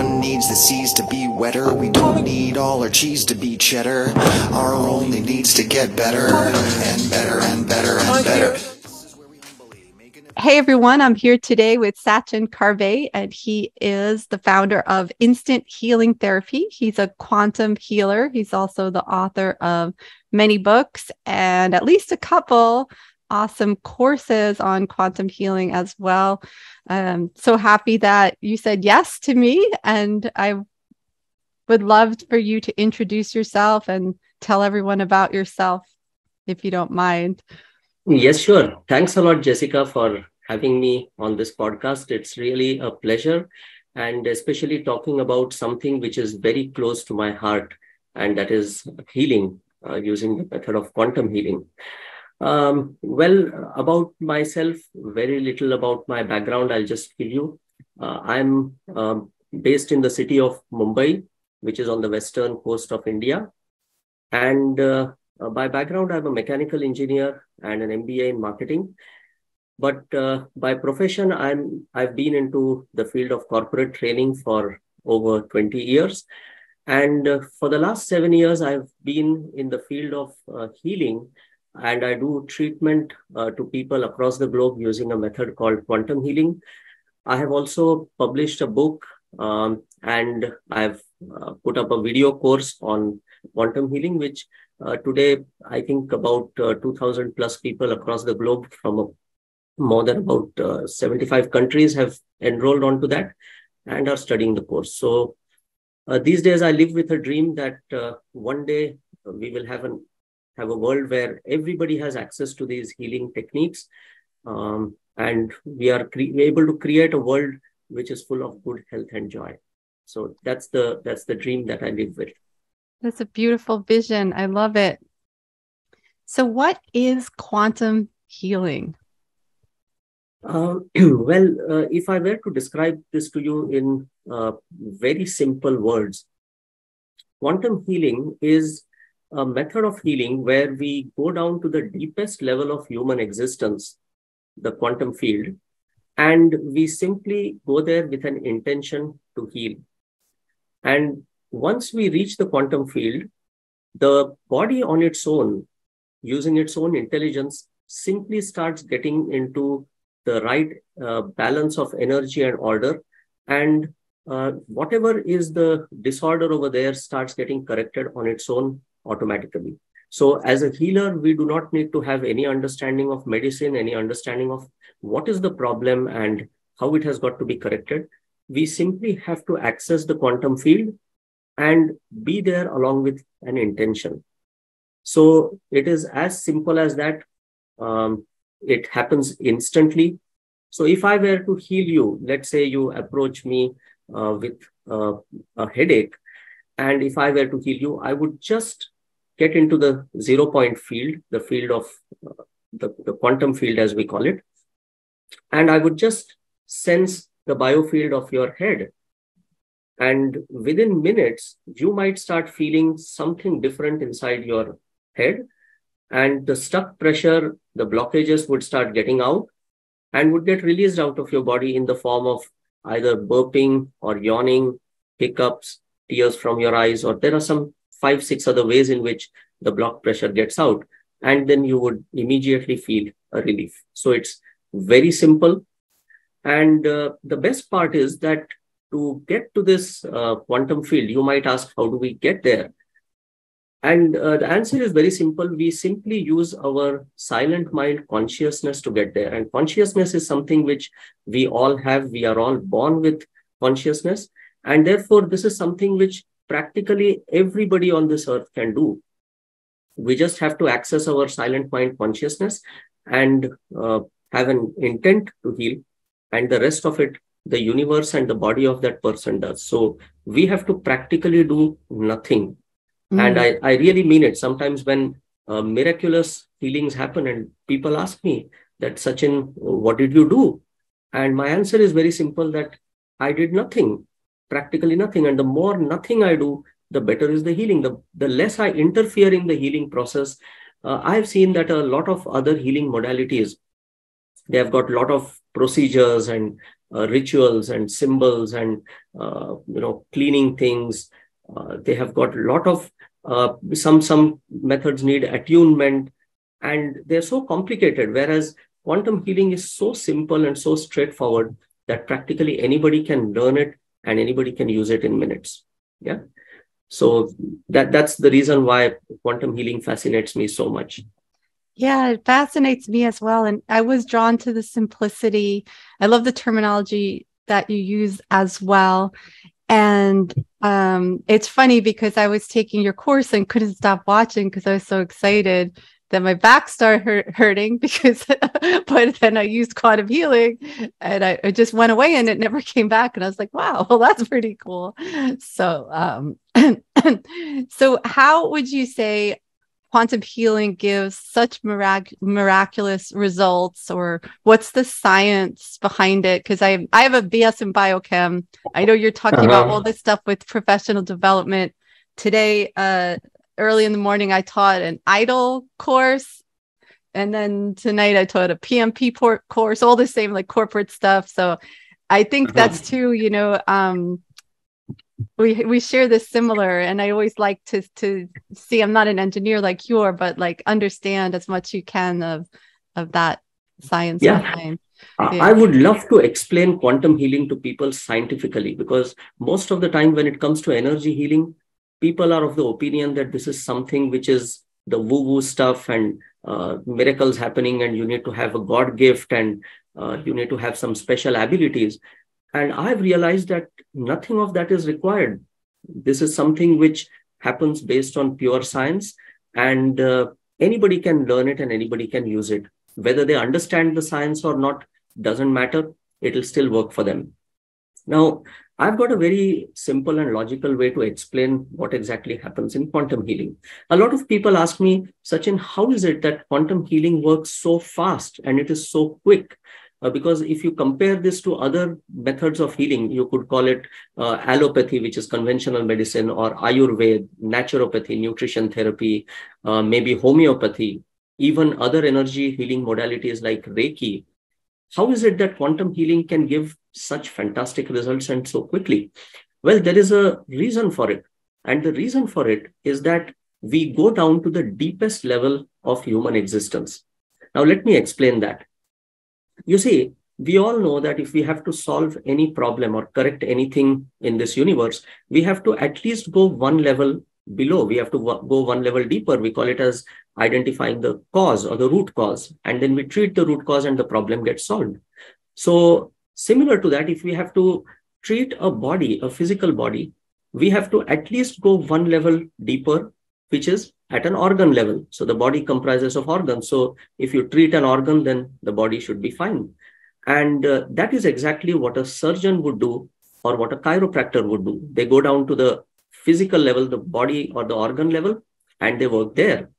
Everyone needs the seas to be wetter. We don't need all our cheese to be cheddar. Our only needs to get better and better and better and better. Hey everyone, I'm here today with Sachin Karve, and he is the founder of Instant Healing Therapy. He's a quantum healer. He's also the author of many books and at least a couple awesome courses on quantum healing as well. So happy that you said yes to me, and I would love for you to introduce yourself and tell everyone about yourself, if you don't mind. Yes, sure. Thanks a lot, Jessica, for having me on this podcast. It's really a pleasure, and especially talking about something which is very close to my heart, and that is healing using the method of quantum healing. About myself, very little about my background. I'll just give you. I'm based in the city of Mumbai, which is on the western coast of India. And by background, I'm a mechanical engineer and an MBA in marketing. But by profession, I've been into the field of corporate training for over 20 years. And for the last 7 years, I've been in the field of healing, and I do treatment to people across the globe using a method called quantum healing. I have also published a book, and I've put up a video course on quantum healing, which today, I think about 2,000 plus people across the globe from more than about 75 countries have enrolled onto that and are studying the course. So these days I live with a dream that one day we will have a world where everybody has access to these healing techniques, and we are able to create a world which is full of good health and joy. So that's the dream that I live with. That's a beautiful vision. I love it. So what is quantum healing? If I were to describe this to you in very simple words, quantum healing is a method of healing where we go down to the deepest level of human existence, the quantum field, and we simply go there with an intention to heal. And once we reach the quantum field, the body on its own, using its own intelligence, simply starts getting into the right balance of energy and order. And whatever is the disorder over there starts getting corrected on its own automatically. So as a healer, we do not need to have any understanding of medicine, any understanding of what is the problem and how it has got to be corrected. We simply have to access the quantum field and be there along with an intention. So it is as simple as that. It happens instantly. So if I were to heal you, let's say you approach me with a headache, and if I were to heal you, I would just get into the 0 point field, the field of the quantum field as we call it, and I would just sense the biofield of your head. And within minutes, you might start feeling something different inside your head, and the stuck pressure, the blockages would start getting out and would get released out of your body in the form of either burping or yawning, hiccups, tears from your eyes, or there are some 5-6 other ways in which the block pressure gets out. And then you would immediately feel a relief. So it's very simple. And the best part is that to get to this quantum field, you might ask, how do we get there? And the answer is very simple. We simply use our silent mind consciousness to get there. And consciousness is something which we all have. We are all born with consciousness. And therefore, this is something which practically everybody on this earth can do. We just have to access our silent mind consciousness and have an intent to heal. And the rest of it, the universe and the body of that person does. So we have to practically do nothing. And I really mean it. Sometimes when miraculous healings happen and people ask me that, Sachin, what did you do? And my answer is very simple, that I did nothing, practically nothing. And the more nothing I do, the better is the healing. The less I interfere in the healing process. I've seen that a lot of other healing modalities, they have got a lot of procedures and rituals and symbols and, cleaning things. They have got a lot of, some methods need attunement, and they're so complicated. Whereas quantum healing is so simple and so straightforward that practically anybody can learn it and anybody can use it in minutes. Yeah. So that's the reason why quantum healing fascinates me so much. Yeah, it fascinates me as well. And I was drawn to the simplicity. I love the terminology that you use as well. And it's funny because I was taking your course and couldn't stop watching because I was so excited that my back started hurting because, but then I used quantum healing and it just went away and it never came back. And I was like, wow, well, that's pretty cool. So, so how would you say quantum healing gives such miraculous results, or what's the science behind it? Because I have a BS in biochem. I know you're talking about all this stuff with professional development. Today, early in the morning, I taught an IDLE course. And then tonight I taught a PMP course, all the same like corporate stuff. So I think that's too, we share this similar, and I always like to see, I'm not an engineer like you are, but like understand as much you can of that science behind. I would love to explain quantum healing to people scientifically, because most of the time when it comes to energy healing, people are of the opinion that this is something which is the woo-woo stuff and miracles happening, and you need to have a God gift and you need to have some special abilities. And I've realized that nothing of that is required. This is something which happens based on pure science, and anybody can learn it and anybody can use it. Whether they understand the science or not doesn't matter. It'll still work for them. Now, I've got a very simple and logical way to explain what exactly happens in quantum healing. A lot of people ask me, Sachin, how is it that quantum healing works so fast and it is so quick? Because if you compare this to other methods of healing, you could call it allopathy, which is conventional medicine, or Ayurveda, naturopathy, nutrition therapy, maybe homeopathy, even other energy healing modalities like Reiki. How is it that quantum healing can give such fantastic results and so quickly? Well, there is a reason for it. And the reason for it is that we go down to the deepest level of human existence. Now, let me explain that. You see, we all know that if we have to solve any problem or correct anything in this universe, we have to at least go one level below. We have to go one level deeper. We call it as identifying the cause or the root cause. And then we treat the root cause and the problem gets solved. So similar to that, if we have to treat a body, a physical body, we have to at least go one level deeper, which is at an organ level. So the body comprises of organs. So if you treat an organ, then the body should be fine. And that is exactly what a surgeon would do or what a chiropractor would do. They go down to the physical level, the body or the organ level, and they work there.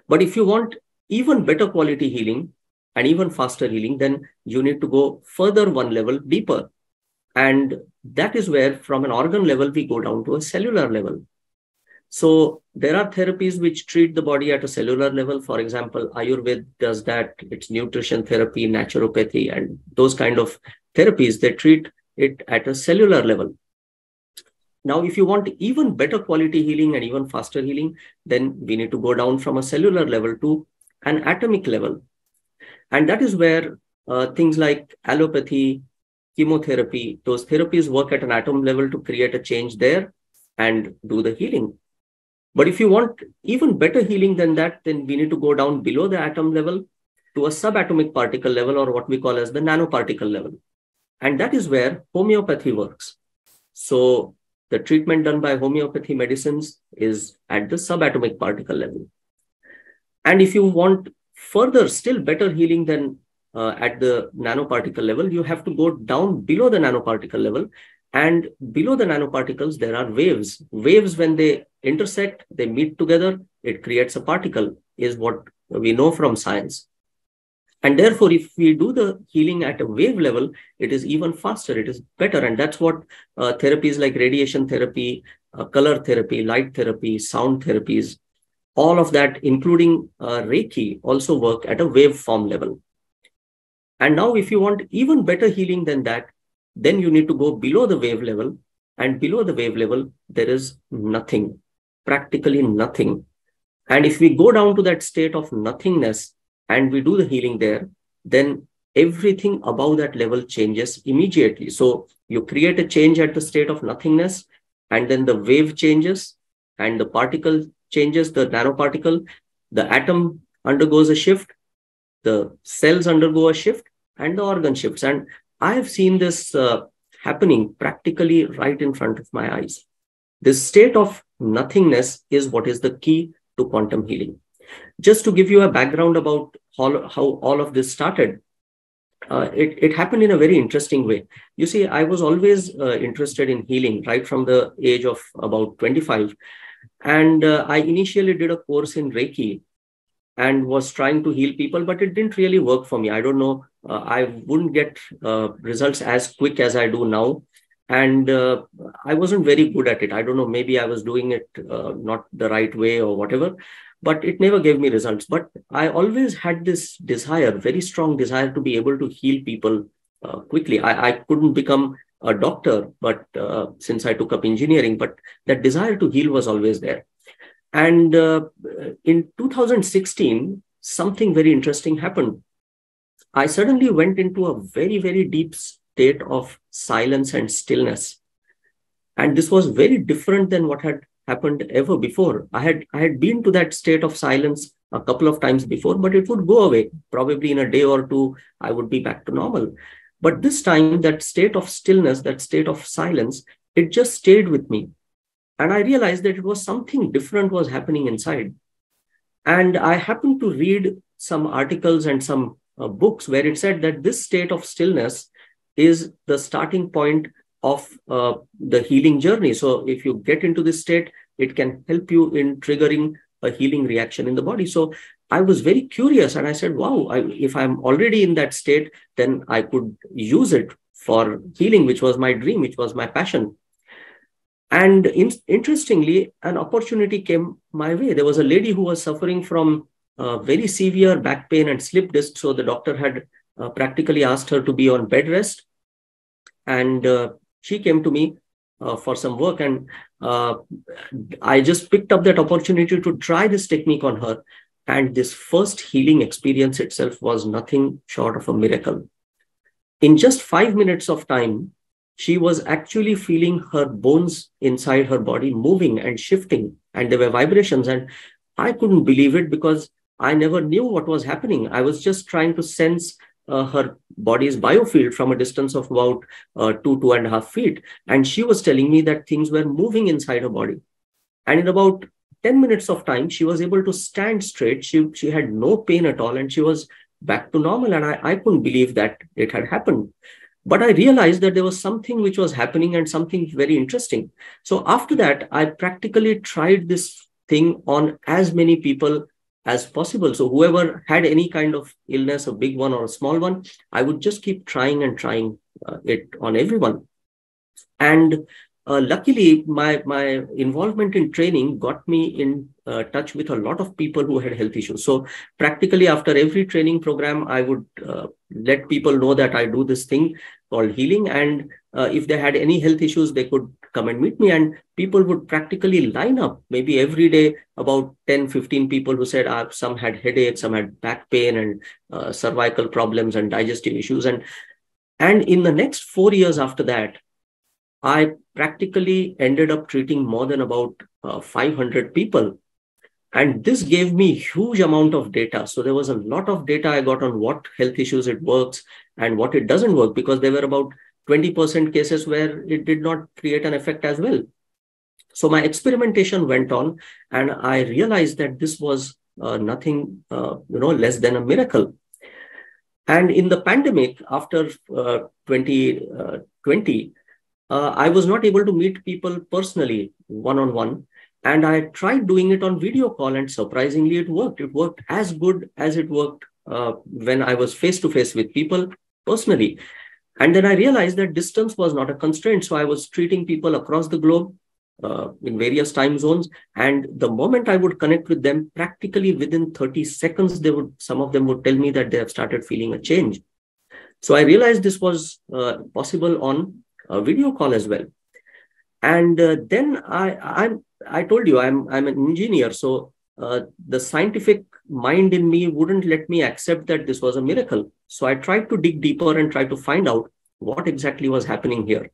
But if you want even better quality healing and even faster healing, then you need to go further one level deeper. And that is where from an organ level, we go down to a cellular level. So there are therapies which treat the body at a cellular level. For example, Ayurveda does that. It's nutrition therapy, naturopathy, and those kind of therapies, they treat it at a cellular level. Now, if you want even better quality healing and even faster healing, then we need to go down from a cellular level to an atomic level. And that is where things like allopathy, chemotherapy, those therapies work at an atom level to create a change there and do the healing. But if you want even better healing than that, then we need to go down below the atom level to a subatomic particle level, or what we call as the nanoparticle level. And that is where homeopathy works. So the treatment done by homeopathy medicines is at the subatomic particle level. And if you want further, still better healing than at the nanoparticle level, you have to go down below the nanoparticle level. And below the nanoparticles, there are waves. Waves, when they intersect, they meet together, it creates a particle, is what we know from science. And therefore, if we do the healing at a wave level, it is even faster, it is better. And that's what therapies like radiation therapy, color therapy, light therapy, sound therapies, all of that, including Reiki, also work at a waveform level. And now if you want even better healing than that, then you need to go below the wave level. And below the wave level, there is nothing, practically nothing. And if we go down to that state of nothingness and we do the healing there, then everything above that level changes immediately. So you create a change at the state of nothingness, and then the wave changes, and the particle changes, the nanoparticle, the atom undergoes a shift, the cells undergo a shift, and the organ shifts. And I have seen this happening practically right in front of my eyes. This state of nothingness is what is the key to quantum healing. Just to give you a background about how all of this started, it happened in a very interesting way. You see, I was always interested in healing right from the age of about 25. And I initially did a course in Reiki and was trying to heal people, but it didn't really work for me. I don't know. I wouldn't get results as quick as I do now. And I wasn't very good at it. I don't know, maybe I was doing it not the right way or whatever, but it never gave me results. But I always had this desire, very strong desire to be able to heal people quickly. I couldn't become a doctor, but since I took up engineering, but that desire to heal was always there. And in 2016, something very interesting happened. I suddenly went into a very, very deep state of silence and stillness. And this was very different than what had happened ever before. I had been to that state of silence a couple of times before, but it would go away. Probably in a day or two, I would be back to normal. But this time, that state of stillness, that state of silence, it just stayed with me. And I realized that it was something different was happening inside. And I happened to read some articles and some books where it said that this state of stillness is the starting point of the healing journey. So if you get into this state, it can help you in triggering a healing reaction in the body. So I was very curious and I said, wow, if I'm already in that state, then I could use it for healing, which was my dream, which was my passion. And interestingly, an opportunity came my way. There was a lady who was suffering from very severe back pain and slip disc. So the doctor had practically asked her to be on bed rest. And she came to me for some work. And I just picked up that opportunity to try this technique on her. And this first healing experience itself was nothing short of a miracle. In just 5 minutes of time, she was actually feeling her bones inside her body moving and shifting, and there were vibrations. And I couldn't believe it because I never knew what was happening. I was just trying to sense her body's biofield from a distance of about 2.5 feet. And she was telling me that things were moving inside her body. And in about 10 minutes of time, she was able to stand straight. She had no pain at all, and she was back to normal. And I couldn't believe that it had happened. But I realized that there was something which was happening and something very interesting. So after that, I practically tried this thing on as many people as possible. So whoever had any kind of illness, a big one or a small one, I would just keep trying and trying it on everyone. And luckily, my involvement in training got me in touch with a lot of people who had health issues. So practically after every training program, I would let people know that I do this thing called healing. And if they had any health issues, they could come and meet me. And people would practically line up, maybe every day, about 10, 15 people who said some had headaches, some had back pain and cervical problems and digestive issues. And in the next 4 years after that, I practically ended up treating more than about 500 people. And this gave me huge amount of data. So there was a lot of data I got on what health issues it works and what it doesn't work, because there were about 20% cases where it did not create an effect as well. So my experimentation went on, and I realized that this was nothing less than a miracle. And in the pandemic, after 2020, I was not able to meet people personally, one-on-one. And I tried doing it on video call, and surprisingly, it worked. It worked as good as it worked when I was face-to-face with people personally. And then I realized that distance was not a constraint. So I was treating people across the globe in various time zones. And the moment I would connect with them, practically within 30 seconds, some of them would tell me that they have started feeling a change. So I realized this was possible on a video call as well. And then I told you I'm an engineer, so the scientific mind in me wouldn't let me accept that this was a miracle. So I tried to dig deeper and try to find out what exactly was happening here.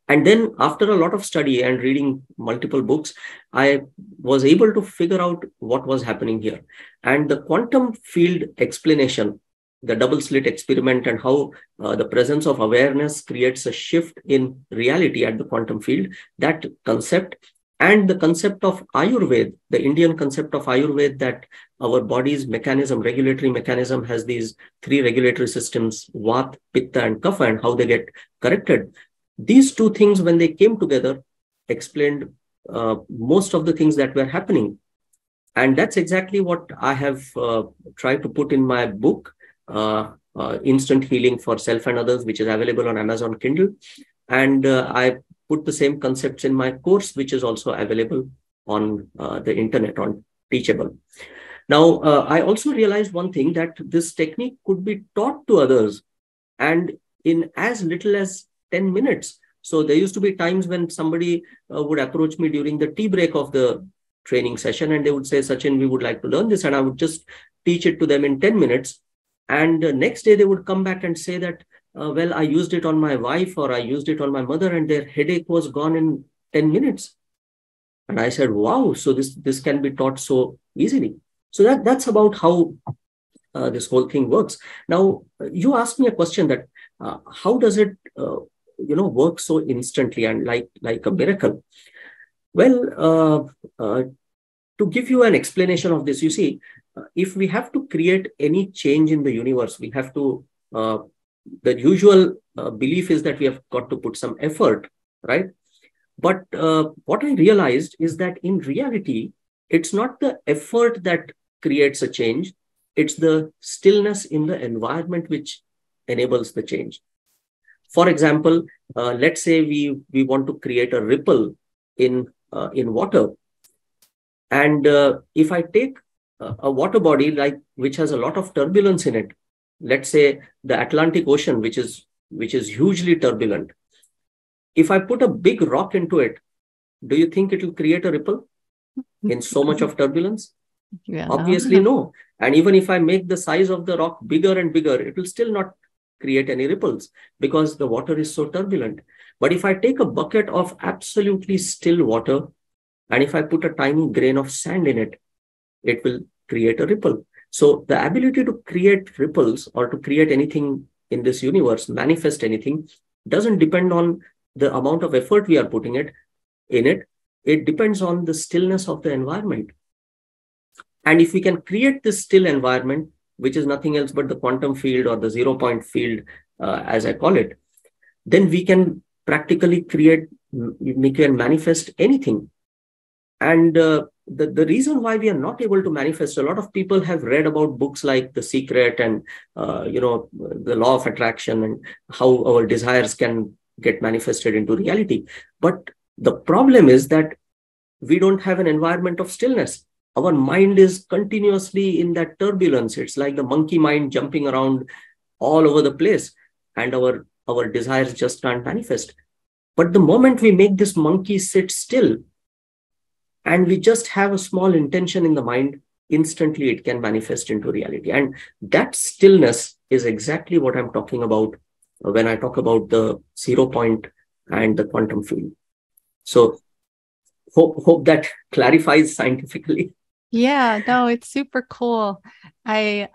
And then after a lot of study and reading multiple books, I was able to figure out what was happening here. And the quantum field explanation, the double slit experiment, and how the presence of awareness creates a shift in reality at the quantum field, that concept, and the concept of Ayurveda, the Indian concept of Ayurveda, that our body's mechanism, regulatory mechanism, has these three regulatory systems, Vata, Pitta, and Kapha, and how they get corrected. These two things, when they came together, explained most of the things that were happening. And that's exactly what I have tried to put in my book, Instant Healing for Self and Others, which is available on Amazon Kindle. And I put the same concepts in my course, which is also available on the internet, on Teachable. Now, I also realized one thing, that this technique could be taught to others, and in as little as 10 minutes. So there used to be times when somebody would approach me during the tea break of the training session, and they would say, Sachin, we would like to learn this. And I would just teach it to them in 10 minutes. And the next day they would come back and say that, well, I used it on my wife, or I used it on my mother, and their headache was gone in 10 minutes. And I said, wow, so this can be taught so easily. So that's about how this whole thing works. Now, you asked me a question that how does it work so instantly and like a miracle? Well, to give you an explanation of this, you see, if we have to create any change in the universe, we have to, the usual belief is that we have got to put some effort, right? But what I realized is that in reality, it's not the effort that creates a change. It's the stillness in the environment which enables the change. For example, let's say we want to create a ripple in water. And if I take a water body which has a lot of turbulence in it, let's say the Atlantic Ocean, which is hugely turbulent. If I put a big rock into it, do you think it will create a ripple in so much of turbulence? Yeah, obviously no. And even if I make the size of the rock bigger and bigger, it will still not create any ripples because the water is so turbulent. But if I take a bucket of absolutely still water, and if I put a tiny grain of sand in it, it will create a ripple. So the ability to create ripples, or to create anything in this universe, manifest anything, doesn't depend on the amount of effort we are putting in it. It depends on the stillness of the environment. And if we can create this still environment, which is nothing else but the quantum field, or the 0 point field, as I call it, then we can practically we can manifest anything. And the reason why we are not able to manifest, a lot of people have read about books like The Secret and, the law of attraction, and how our desires can get manifested into reality. But the problem is that we don't have an environment of stillness. Our mind is continuously in that turbulence. It's like the monkey mind jumping around all over the place, and our desires just can't manifest. But the moment we make this monkey sit still, and we just have a small intention in the mind, instantly it can manifest into reality. And that stillness is exactly what I'm talking about when I talk about the 0 point and the quantum field. So hope that clarifies scientifically. Yeah, no, it's super cool. I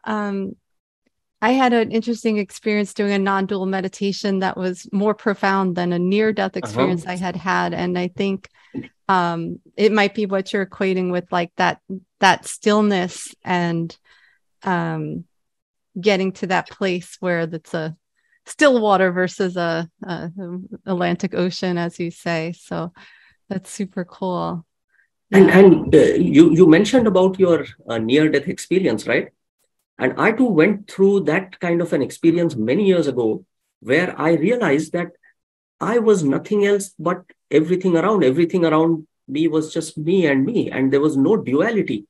had an interesting experience doing a non-dual meditation that was more profound than a near-death experience I had. And I think it might be what you're equating with, like that stillness, and getting to that place where that's a still water versus a Atlantic Ocean, as you say. So that's super cool. And you mentioned about your near-death experience, right? And I too went through that kind of an experience many years ago, where I realized that I was nothing else but everything around. Everything around me was just me, and there was no duality.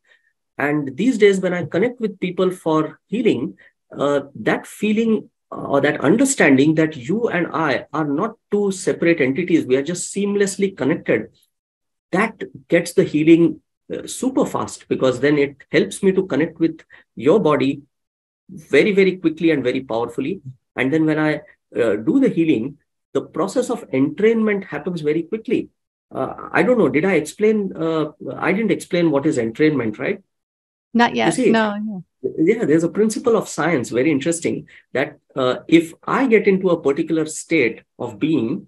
And these days, when I connect with people for healing, that feeling or that understanding that you and I are not two separate entities. We are just seamlessly connected. That gets the healing super fast, because then it helps me to connect with your body very, very quickly and very powerfully. And then when I do the healing, the process of entrainment happens very quickly. I don't know, did I explain? I didn't explain what is entrainment, right? Not You yet. see, No. yeah, there's a principle of science, very interesting, that if I get into a particular state of being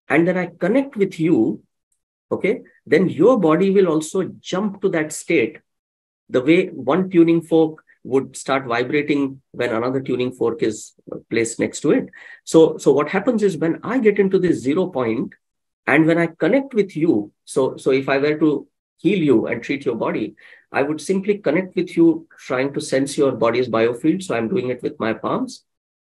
and then I connect with you, okay, then your body will also jump to that state, the way one tuning fork would start vibrating when another tuning fork is placed next to it. So what happens is, when I get into this 0 point and when I connect with you, so if I were to heal you and treat your body, I would simply connect with you, trying to sense your body's biofield. So I'm doing it with my palms.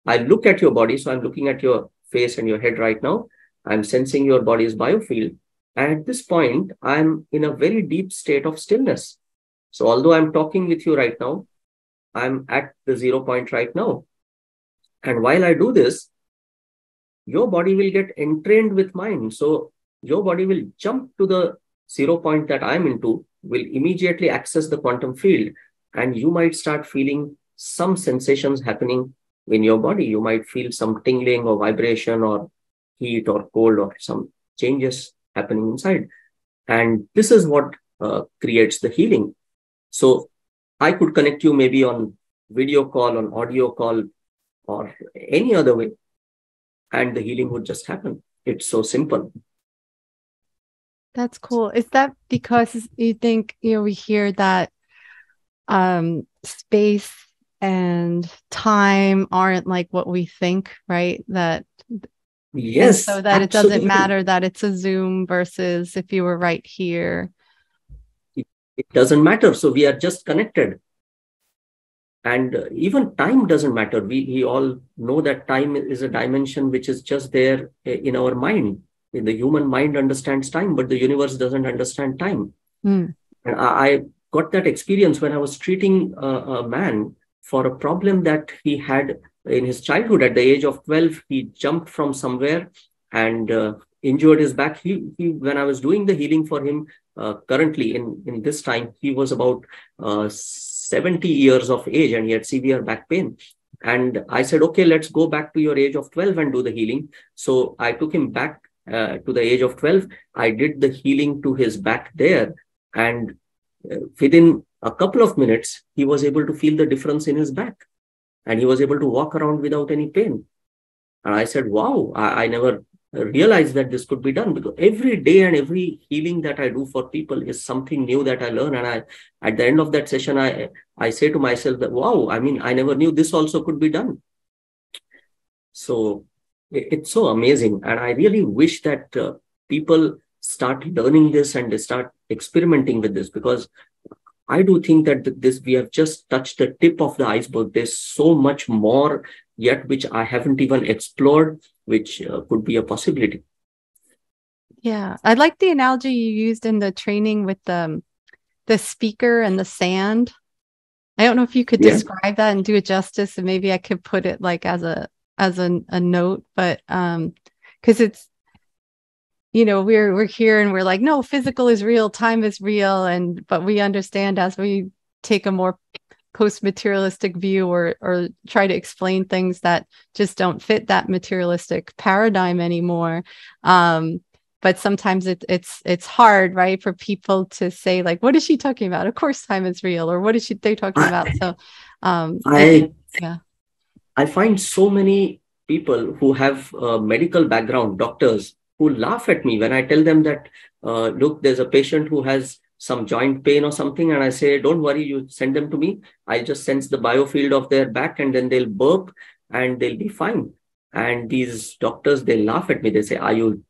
I look at your body. So I'm looking at your face and your head right now. I'm sensing your body's biofield. And at this point, I'm in a very deep state of stillness. So although I'm talking with you right now, I'm at the 0 point right now. And while I do this, your body will get entrained with mine. So your body will jump to the 0 point that I'm into, will immediately access the quantum field, and you might start feeling some sensations happening in your body. You might feel some tingling or vibration or heat or cold or some changes happening inside. And this is what creates the healing. So I could connect you maybe on video call, on audio call, or any other way, and the healing would just happen. It's so simple. That's cool. Is that because you think, we hear that space and time aren't like what we think, right? Yes, so that it doesn't matter that it's a Zoom versus if you were right here. It doesn't matter. So we are just connected. And even time doesn't matter. We all know that time is a dimension which is just there in our mind. The human mind understands time, but the universe doesn't understand time. And I got that experience when I was treating a man for a problem that he had in his childhood. At the age of 12, he jumped from somewhere and injured his back. When I was doing the healing for him, currently in this time, he was about 70 years of age and he had severe back pain. And I said, okay, let's go back to your age of 12 and do the healing. So I took him back to the age of 12. I did the healing to his back there. And within a couple of minutes, he was able to feel the difference in his back. And he was able to walk around without any pain. And I said, wow, I never realized that this could be done, because every day and every healing that I do for people is something new that I learn. And at the end of that session, I say to myself that, wow, I mean, I never knew this also could be done. So it's so amazing. And I really wish that people start learning this and they start experimenting with this, because I do think that we have just touched the tip of the iceberg. There's so much more yet which I haven't even explored, which could be a possibility. Yeah, I like the analogy you used in the training with the speaker and the sand. I don't know if you could describe that and do it justice, and maybe I could put it like as a note, but because it's, we're here and we're like, no, physical is real, time is real, but we understand as we take a more post-materialistic view or try to explain things that just don't fit that materialistic paradigm anymore. But sometimes it's hard, right, for people to say, like, what is she talking about? Of course time is real, or what is they talking about? So I find so many people who have a medical background, doctors, who laugh at me when I tell them that, look, there's a patient who has some joint pain or something, and I say, don't worry, you send them to me. I just sense the biofield of their back, and then they'll burp and they'll be fine. And these doctors, they laugh at me. They say, are you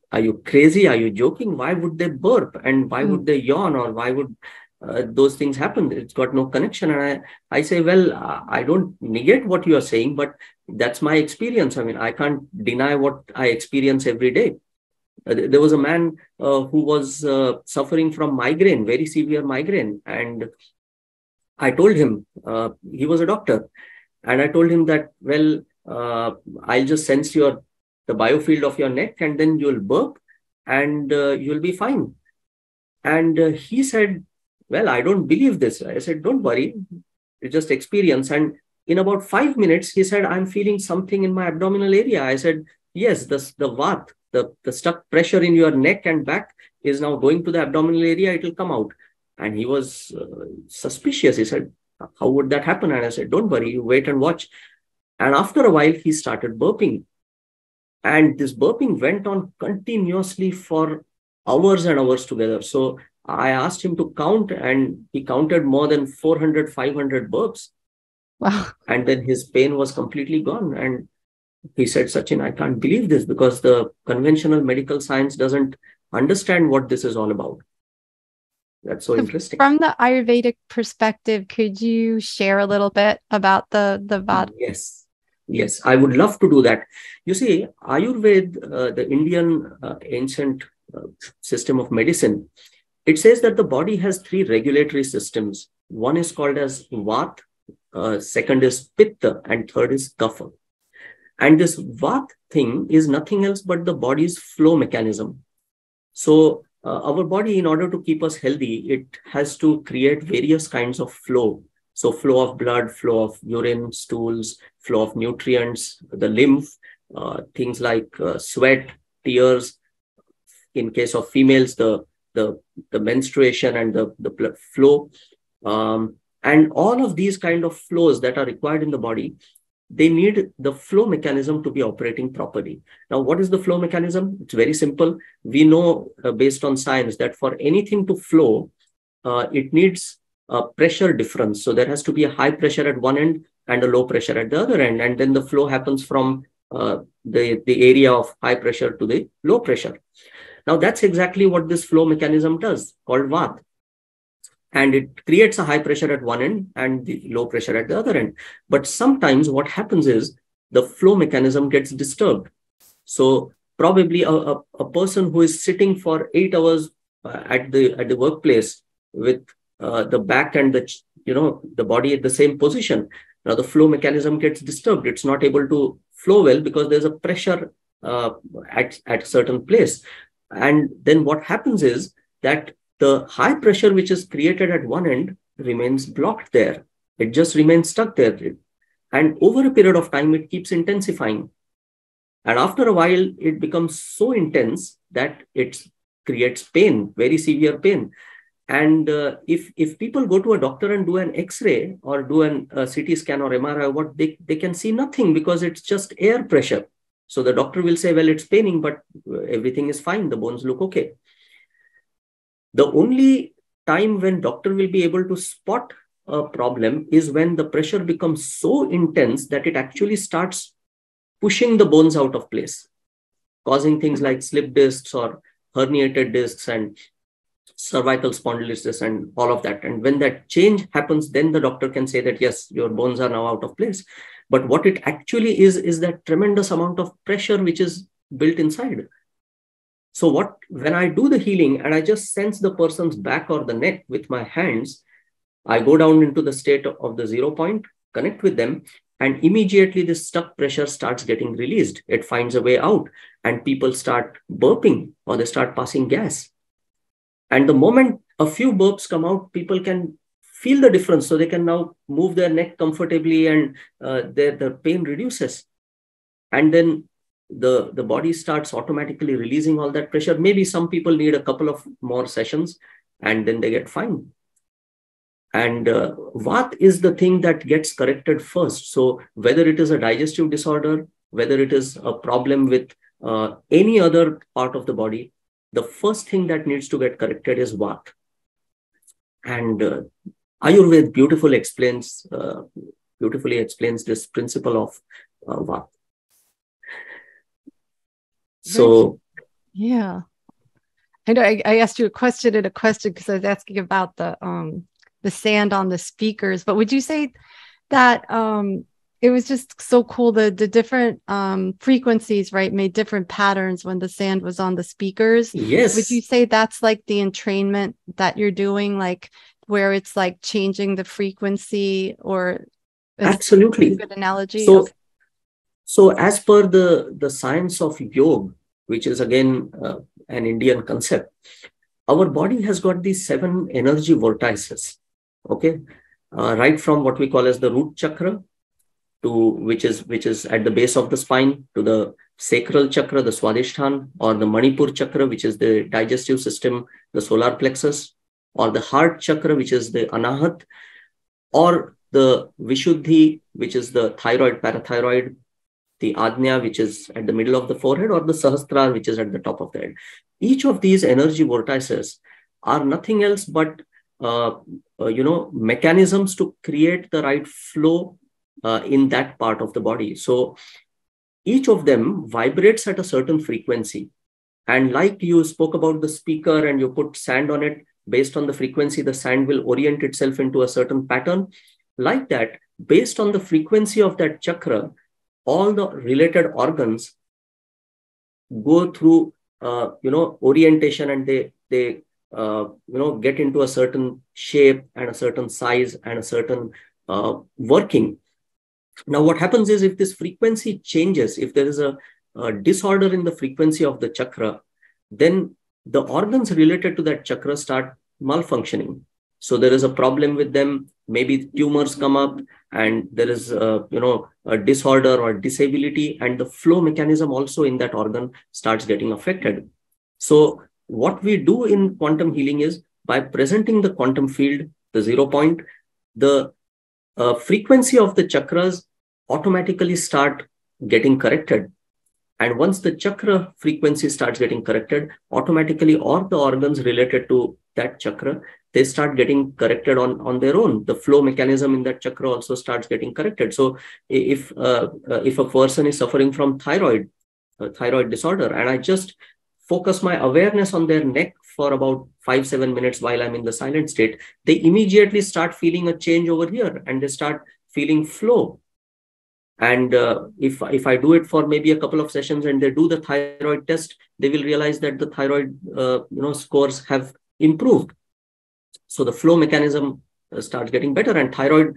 crazy? Are you joking? Why would they burp? And why would they yawn? Or why would those things happen? It's got no connection. And I say, well, I don't negate what you are saying, but that's my experience. I mean, I can't deny what I experience every day. There was a man who was suffering from migraine, very severe migraine. And I told him, he was a doctor. And I told him that, well, I'll just sense the biofield of your neck, and then you'll burp, and you'll be fine. And he said, well, I don't believe this. I said, don't worry, it's just experience. And in about 5 minutes, he said, I'm feeling something in my abdominal area. I said, yes, the vat, the stuck pressure in your neck and back is now going to the abdominal area. It will come out. And he was suspicious. He said, how would that happen? And I said, don't worry, you wait and watch. And after a while, he started burping. And this burping went on continuously for hours and hours together. So I asked him to count, and he counted more than 400, 500 burps. Wow. And then his pain was completely gone. And he said, Sachin, I can't believe this, because the conventional medical science doesn't understand what this is all about. That's so interesting. From the Ayurvedic perspective, could you share a little bit about the Vata? Yes, I would love to do that. You see, Ayurveda, the Indian ancient system of medicine, it says that the body has three regulatory systems. One is called as Vata, second is Pitta, and third is Kapha. And this Vata thing is nothing else but the body's flow mechanism. So our body, in order to keep us healthy, it has to create various kinds of flow. So flow of blood, flow of urine, stools, flow of nutrients, the lymph, things like sweat, tears. In case of females, the menstruation and the blood flow. And all of these kind of flows that are required in the body, they need the flow mechanism to be operating properly. Now, what is the flow mechanism? It's very simple. We know based on science that for anything to flow, it needs a pressure difference. So there has to be a high pressure at one end and a low pressure at the other end. And then the flow happens from the area of high pressure to the low pressure. Now, that's exactly what this flow mechanism does, called Vata. And it creates a high pressure at one end and the low pressure at the other end. But sometimes what happens is the flow mechanism gets disturbed. So probably a person who is sitting for 8 hours at the workplace with the back and the body at the same position, now the flow mechanism gets disturbed. It's not able to flow well because there's a pressure at a certain place. And then what happens is that the high pressure which is created at one end remains blocked there. It just remains stuck there. And over a period of time, it keeps intensifying. And after a while, it becomes so intense that it creates pain, very severe pain. And if people go to a doctor and do an X-ray or do a CT scan or MRI, they can see nothing because it's just air pressure. So the doctor will say, well, it's paining, but everything is fine. The bones look okay. The only time when doctor will be able to spot a problem is when the pressure becomes so intense that it actually starts pushing the bones out of place, causing things like slip discs or herniated discs and cervical spondylosis and all of that. And when that change happens, then the doctor can say that, yes, your bones are now out of place. But what it actually is that tremendous amount of pressure which is built inside. So when I do the healing and I just sense the person's back or the neck with my hands, I go down into the state of the 0 point, connect with them, and immediately this stuck pressure starts getting released. It finds a way out and people start burping or they start passing gas. And the moment a few burps come out, people can feel the difference. So they can now move their neck comfortably and their pain reduces. And then the body starts automatically releasing all that pressure. Maybe some people need a couple of more sessions and then they get fine. And Vata is the thing that gets corrected first. So whether it is a digestive disorder, whether it is a problem with any other part of the body, the first thing that needs to get corrected is Vata. And Ayurveda beautifully explains this principle of Vata. So, yeah, I know I asked you a question because I was asking about the sand on the speakers. But would you say that it was just so cool the different frequencies, right, made different patterns when the sand was on the speakers? Yes. Would you say that's like the entrainment that you're doing, like where it's like changing the frequency, or absolutely a good analogy? So, So as per the science of yoga, which is again an Indian concept, our body has got these 7 energy vortices. Okay. Right from what we call as the root chakra, to which is at the base of the spine, to the sacral chakra, the Swadhisthana, or the Manipur chakra, which is the digestive system, the solar plexus, or the heart chakra, which is the Anahat, or the Vishuddhi, which is the thyroid, parathyroid, the Ajna, which is at the middle of the forehead, or the Sahasrara, which is at the top of the head. Each of these energy vortices are nothing else but mechanisms to create the right flow in that part of the body. So each of them vibrates at a certain frequency. And like you spoke about the speaker and you put sand on it, based on the frequency, the sand will orient itself into a certain pattern. Like that, based on the frequency of that chakra, all the related organs go through, orientation, and they get into a certain shape and a certain size and a certain working. Now, what happens is, if this frequency changes, if there is a disorder in the frequency of the chakra, then the organs related to that chakra start malfunctioning. So there is a problem with them. Maybe tumors come up, and there is a disorder or disability, and the flow mechanism also in that organ starts getting affected. So what we do in quantum healing is, by presenting the quantum field, the 0 point, the frequency of the chakras automatically start getting corrected. And once the chakra frequency starts getting corrected, automatically all the organs related to that chakra, they start getting corrected on their own. The flow mechanism in that chakra also starts getting corrected. So if a person is suffering from thyroid disorder, and I just focus my awareness on their neck for about 5-7 minutes while I'm in the silent state, they immediately start feeling a change over here, and they start feeling flow. And if I do it for maybe a couple of sessions and they do the thyroid test, they will realize that the thyroid scores have improved. So the flow mechanism starts getting better, and thyroid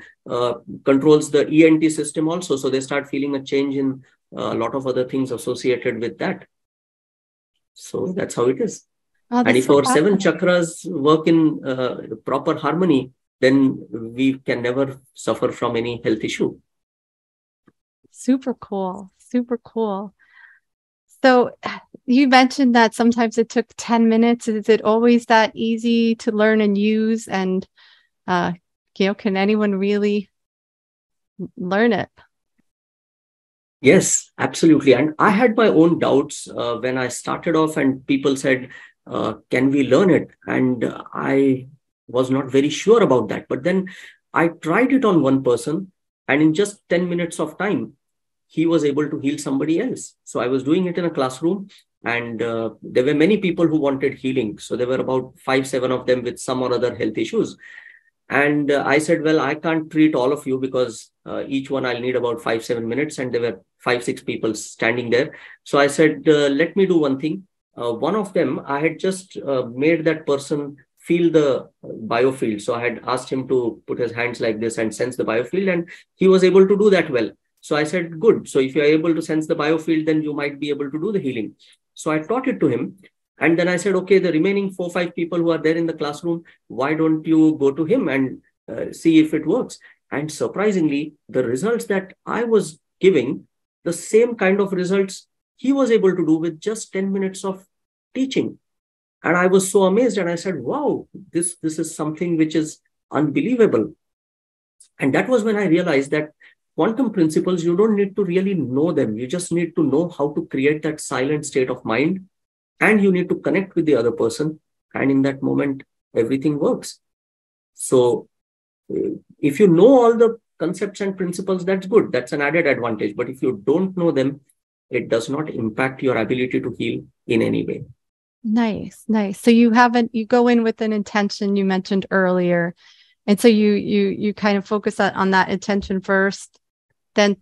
controls the ENT system also. So they start feeling a change in a lot of other things associated with that. So that's how it is. Oh, and if our 7 chakras work in proper harmony, then we can never suffer from any health issue. Super cool. Super cool. So you mentioned that sometimes it took 10 minutes. Is it always that easy to learn and use? And, can anyone really learn it? Yes, absolutely. And I had my own doubts when I started off, and people said, can we learn it? And I was not very sure about that. But then I tried it on one person, and in just 10 minutes of time, he was able to heal somebody else. So I was doing it in a classroom, and there were many people who wanted healing. So there were about 5-7 of them with some or other health issues. And I said, well, I can't treat all of you, because each one I'll need about 5-7 minutes. And there were 5-6 people standing there. So I said, let me do one thing. One of them, I had just made that person feel the biofield. So I had asked him to put his hands like this and sense the biofield, and he was able to do that well. So I said, good. So if you're able to sense the biofield, then you might be able to do the healing. So I taught it to him. And then I said, okay, the remaining 4-5 people who are there in the classroom, why don't you go to him and see if it works? And surprisingly, the results that I was giving, the same kind of results he was able to do with just 10 minutes of teaching. And I was so amazed, and I said, wow, this is something which is unbelievable. And that was when I realized that quantum principles, you don't need to really know them. You just need to know how to create that silent state of mind, and you need to connect with the other person. And in that moment, everything works. So if you know all the concepts and principles, that's good. That's an added advantage. But if you don't know them, it does not impact your ability to heal in any way. Nice, nice. So you go in with an intention you mentioned earlier. And so you kind of focus on that intention first, then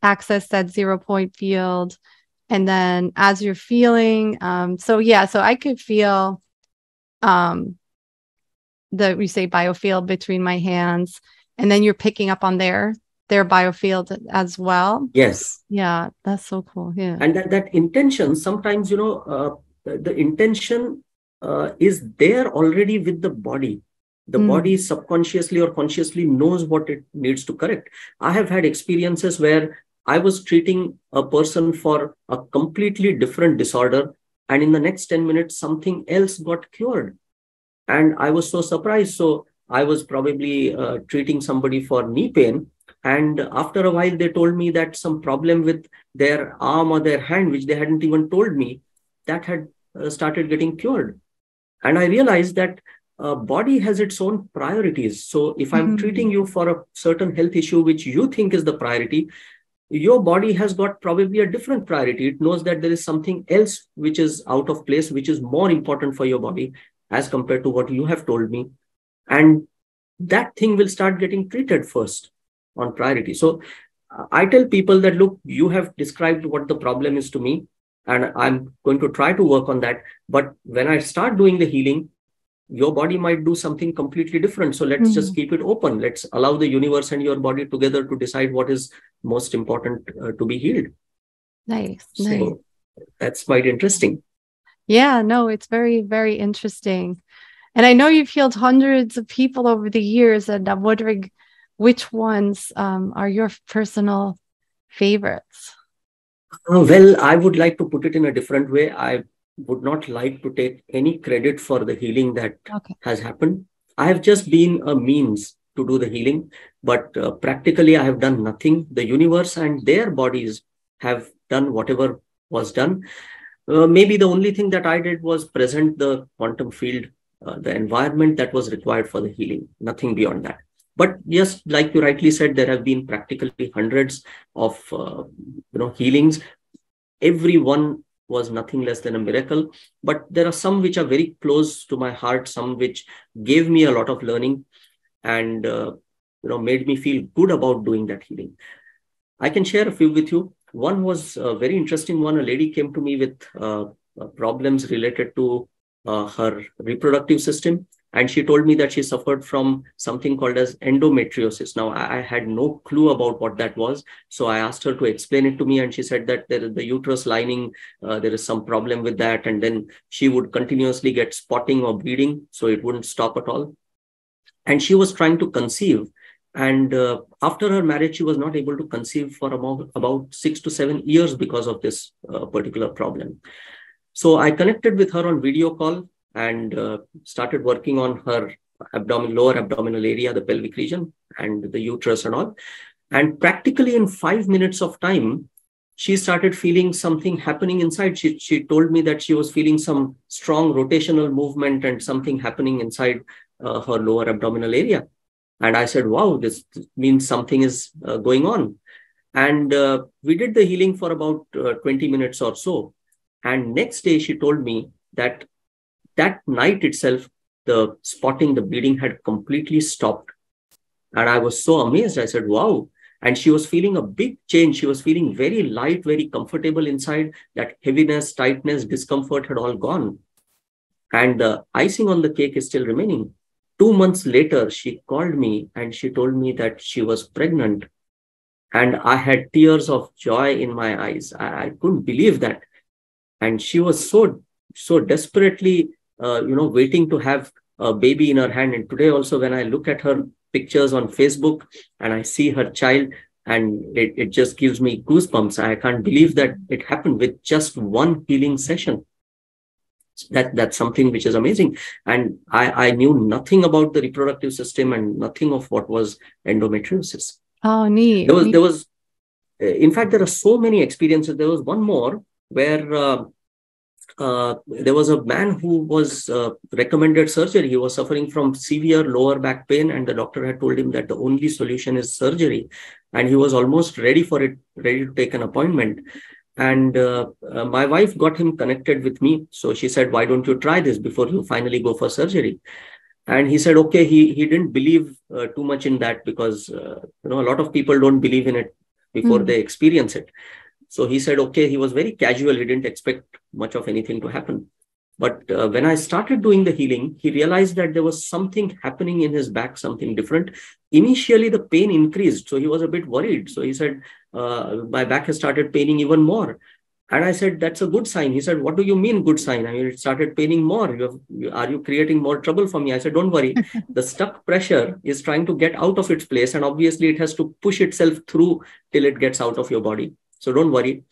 access that 0 point field. And then as you're feeling, so I could feel we say biofield between my hands, and then you're picking up on their their biofield as well. Yes. Yeah, that's so cool. Yeah. And that intention, sometimes, the intention is there already with the body. The body subconsciously or consciously knows what it needs to correct. I have had experiences where I was treating a person for a completely different disorder, and in the next 10 minutes, something else got cured. And I was so surprised. So I was probably treating somebody for knee pain. And after a while, they told me that some problem with their arm or their hand, which they hadn't even told me, that had started getting cured. And I realized that body has its own priorities. So if I'm treating you for a certain health issue, which you think is the priority, your body has got probably a different priority. It knows that there is something else which is out of place, which is more important for your body as compared to what you have told me. And that thing will start getting treated first on priority. So I tell people that, look, you have described what the problem is to me, and I'm going to try to work on that. But when I start doing the healing, your body might do something completely different. So let's just keep it open. Let's allow the universe and your body together to decide what is most important to be healed. Nice. So that's quite interesting. Yeah, no, it's very, very interesting. And I know you've healed hundreds of people over the years, and I'm wondering which ones are your personal favorites? Well, I would like to put it in a different way. I would not like to take any credit for the healing that has happened. I have just been a means to do the healing, but practically I have done nothing. The universe and their bodies have done whatever was done. Maybe the only thing that I did was present the quantum field, the environment that was required for the healing, nothing beyond that. But yes, like you rightly said, there have been practically hundreds of healings. Every one was nothing less than a miracle. But there are some which are very close to my heart, some which gave me a lot of learning and made me feel good about doing that healing. I can share a few with you. One was a very interesting one. A lady came to me with problems related to her reproductive system. And she told me that she suffered from something called as endometriosis. Now, I had no clue about what that was. So I asked her to explain it to me. And she said that there is the uterus lining, there is some problem with that. And then she would continuously get spotting or bleeding. So it wouldn't stop at all. And she was trying to conceive. And after her marriage, she was not able to conceive for about 6 to 7 years because of this particular problem. So I connected with her on video call and started working on her lower abdominal area, the pelvic region, and the uterus and all. And practically in 5 minutes of time, she started feeling something happening inside. She told me that she was feeling some strong rotational movement and something happening inside her lower abdominal area. And I said, wow, this means something is going on. And we did the healing for about 20 minutes or so. And next day, she told me that night itself, the spotting, the bleeding had completely stopped. And I was so amazed. I said, wow. And she was feeling a big change. She was feeling very light, very comfortable inside. That heaviness, tightness, discomfort had all gone. And the icing on the cake is still remaining. 2 months later, she called me and she told me that she was pregnant. And I had tears of joy in my eyes. I couldn't believe that. And she was so desperately waiting to have a baby in her hand. And today also, when I look at her pictures on Facebook and I see her child, and it just gives me goosebumps. I can't believe that it happened with just one healing session. That's something which is amazing. And I knew nothing about the reproductive system and nothing of what was endometriosis. Oh, neat. There was, in fact, there are so many experiences. There was one more where there was a man who was recommended surgery. He was suffering from severe lower back pain, and the doctor had told him that the only solution is surgery. And he was almost ready for it, ready to take an appointment. And my wife got him connected with me. So she said, why don't you try this before you finally go for surgery? And he said, okay, he didn't believe too much in that because, a lot of people don't believe in it before they experience it. So he said, okay, he was very casual. He didn't expect much of anything to happen. But when I started doing the healing, he realized that there was something happening in his back, something different. Initially, the pain increased. So he was a bit worried. So he said, my back has started paining even more. And I said, that's a good sign. He said, what do you mean good sign? I mean, it started paining more. Are you creating more trouble for me? I said, don't worry. The stuck pressure is trying to get out of its place. And obviously, it has to push itself through till it gets out of your body. So don't worry.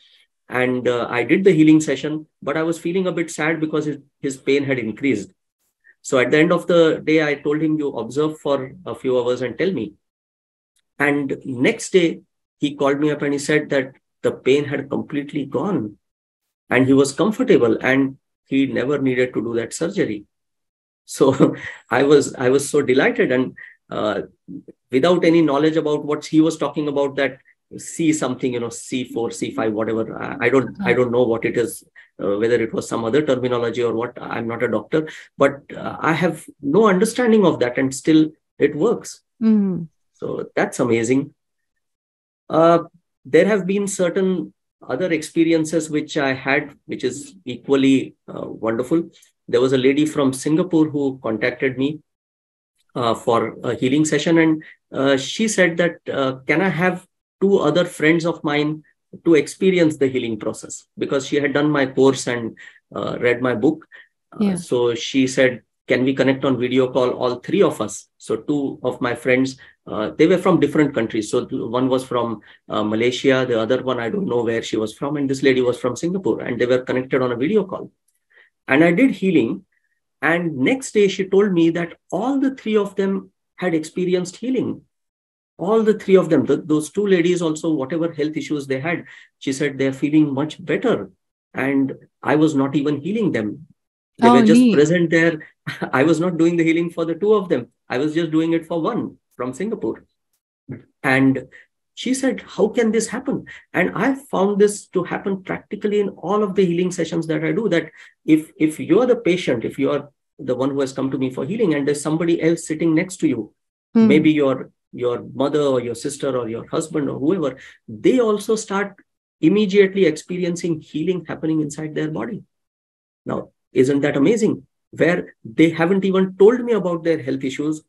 And I did the healing session, but I was feeling a bit sad because his pain had increased. So at the end of the day, I told him, you observe for a few hours and tell me. And next day, he called me up and he said that the pain had completely gone and he was comfortable and he never needed to do that surgery. So I was so delighted, and without any knowledge about what he was talking about, that C something, C4, C5, whatever. I don't know what it is, whether it was some other terminology or what. I'm not a doctor, but I have no understanding of that, and still it works. Mm. So that's amazing. There have been certain other experiences which I had, which is equally wonderful. There was a lady from Singapore who contacted me for a healing session, and she said that can I have 2 other friends of mine to experience the healing process, because she had done my course and read my book. So she said, can we connect on video call, all 3 of us? So 2 of my friends, they were from different countries. So one was from Malaysia, the other one, I don't know where she was from, and this lady was from Singapore, and they were connected on a video call. And I did healing. And next day, she told me that all the 3 of them had experienced healing. All the 3 of them, those 2 ladies also, whatever health issues they had, she said they're feeling much better. And I was not even healing them. They were just present there. I was not doing the healing for the 2 of them. I was just doing it for one from Singapore. And she said, how can this happen? And I found this to happen practically in all of the healing sessions that I do, that if you're the patient, if you're the one who has come to me for healing, and there's somebody else sitting next to you, maybe your mother or your sister or your husband or whoever, they also start immediately experiencing healing happening inside their body. Now, isn't that amazing? Where they haven't even told me about their health issues.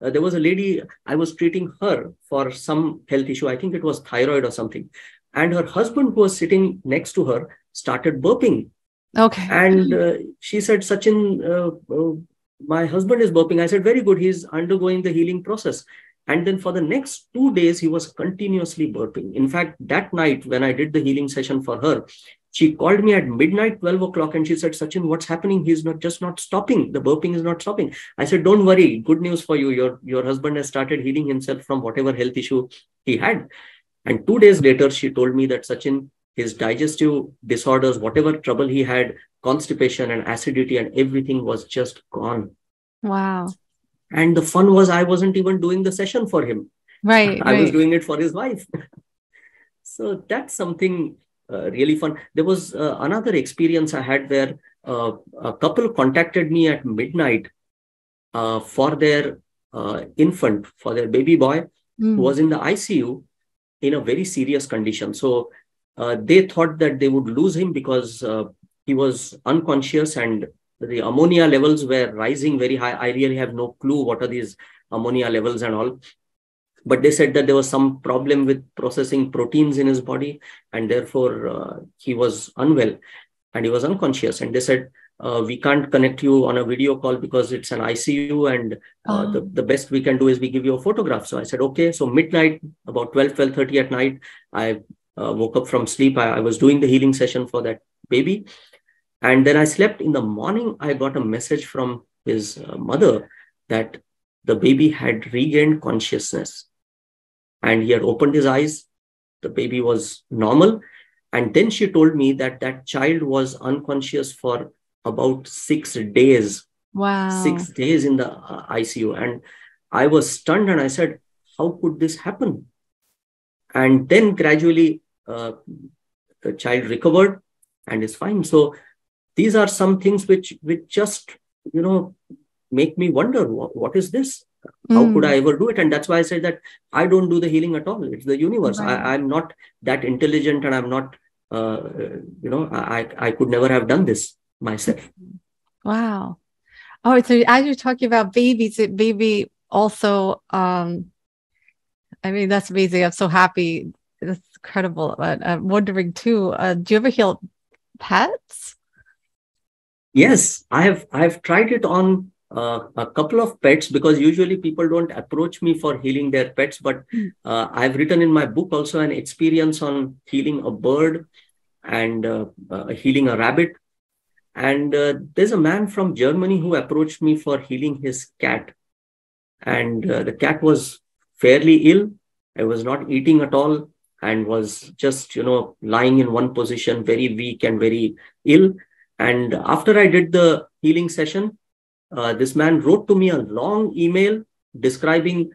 There was a lady, I was treating her for some health issue. I think it was thyroid or something. And her husband, who was sitting next to her, started burping. Okay. And she said, Sachin, my husband is burping. I said, very good. He's undergoing the healing process. And then for the next 2 days, he was continuously burping. In fact, that night when I did the healing session for her, she called me at midnight, 12 o'clock, and she said, Sachin, what's happening? He's not stopping. The burping is not stopping. I said, don't worry. Good news for you. Your husband has started healing himself from whatever health issue he had. And 2 days later, she told me that, Sachin, his digestive disorders, whatever trouble he had, constipation and acidity and everything was just gone. Wow. And the fun was, I wasn't even doing the session for him. Right. I was doing it for his wife. So that's something really fun. There was another experience I had where a couple contacted me at midnight for their infant, for their baby boy, who was in the ICU in a very serious condition. So they thought that they would lose him because he was unconscious and the ammonia levels were rising very high. I really have no clue what are these ammonia levels and all. But they said that there was some problem with processing proteins in his body, and therefore he was unwell and he was unconscious. And they said, we can't connect you on a video call because it's an ICU, and the best we can do is we give you a photograph. So I said, okay. So midnight, about 12:30 at night, I woke up from sleep. I was doing the healing session for that baby. And then I slept. In the morning, I got a message from his mother that the baby had regained consciousness. And he had opened his eyes. The baby was normal. And then she told me that that child was unconscious for about 6 days. Wow. 6 days in the ICU. And I was stunned and I said, how could this happen? And then gradually the child recovered and is fine. So these are some things which just, make me wonder, what is this? How could I ever do it? And that's why I say that I don't do the healing at all. It's the universe. Right. I'm not that intelligent, and I'm not, I could never have done this myself. Wow. Oh, so as you're talking about babies, it baby also, I mean, that's amazing. I'm so happy. That's incredible. But I'm wondering too, do you ever heal pets? Yes, I've tried it on a couple of pets, because usually people don't approach me for healing their pets. But Mm. I've written in my book also an experience on healing a bird and healing a rabbit. And there's a man from Germany who approached me for healing his cat. And the cat was fairly ill. I was not eating at all and was just, lying in one position, very weak and very ill. And after I did the healing session, this man wrote to me a long email describing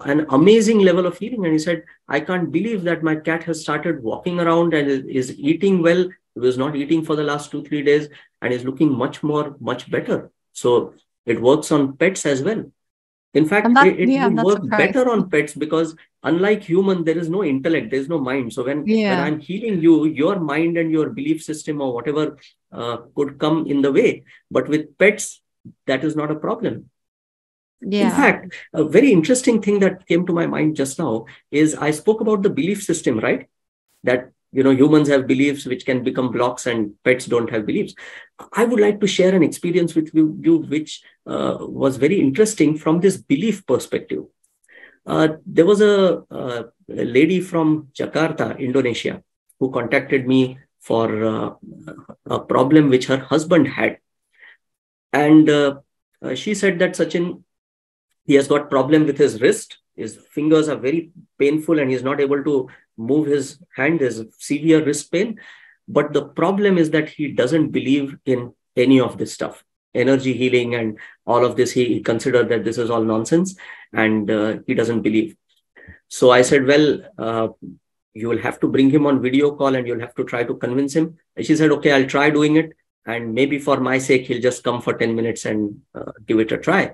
an amazing level of healing. And he said, I can't believe that my cat has started walking around and is eating well. He was not eating for the last 2-3 days and is looking much better. So it works on pets as well. In fact, it I'm would not work surprised. better on pets, because unlike human, there is no intellect, there is no mind. So when Yeah. I'm healing you, your mind and your belief system or whatever could come in the way. But with pets, that is not a problem. In Yeah. fact, a very interesting thing that came to my mind just now is I spoke about the belief system, right? That humans have beliefs which can become blocks and pets don't have beliefs. I would like to share an experience with you which was very interesting from this belief perspective. There was a lady from Jakarta, Indonesia, who contacted me for a problem which her husband had. And she said that, Sachin, he has got problem with his wrist. His fingers are very painful and he's not able to move his hand. There's severe wrist pain. But the problem is that he doesn't believe in any of this stuff, energy healing and all of this. He considered that this is all nonsense, and he doesn't believe. So I said, well, you will have to bring him on video call and you'll have to try to convince him. And she said, okay, I'll try doing it. And maybe for my sake, he'll just come for 10 minutes and give it a try.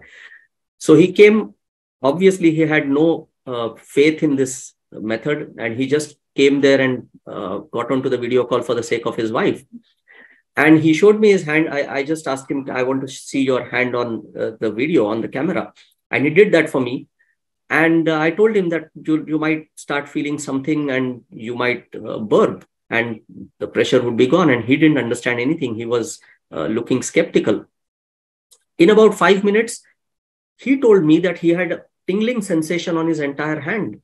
So he came. Obviously, he had no faith in this method, and he just came there and got onto the video call for the sake of his wife. And he showed me his hand. I just asked him, I want to see your hand on the video, on the camera. And he did that for me. And I told him that you might start feeling something and you might burp and the pressure would be gone. And he didn't understand anything. He was looking skeptical. In about 5 minutes, he told me that he had a tingling sensation on his entire hand.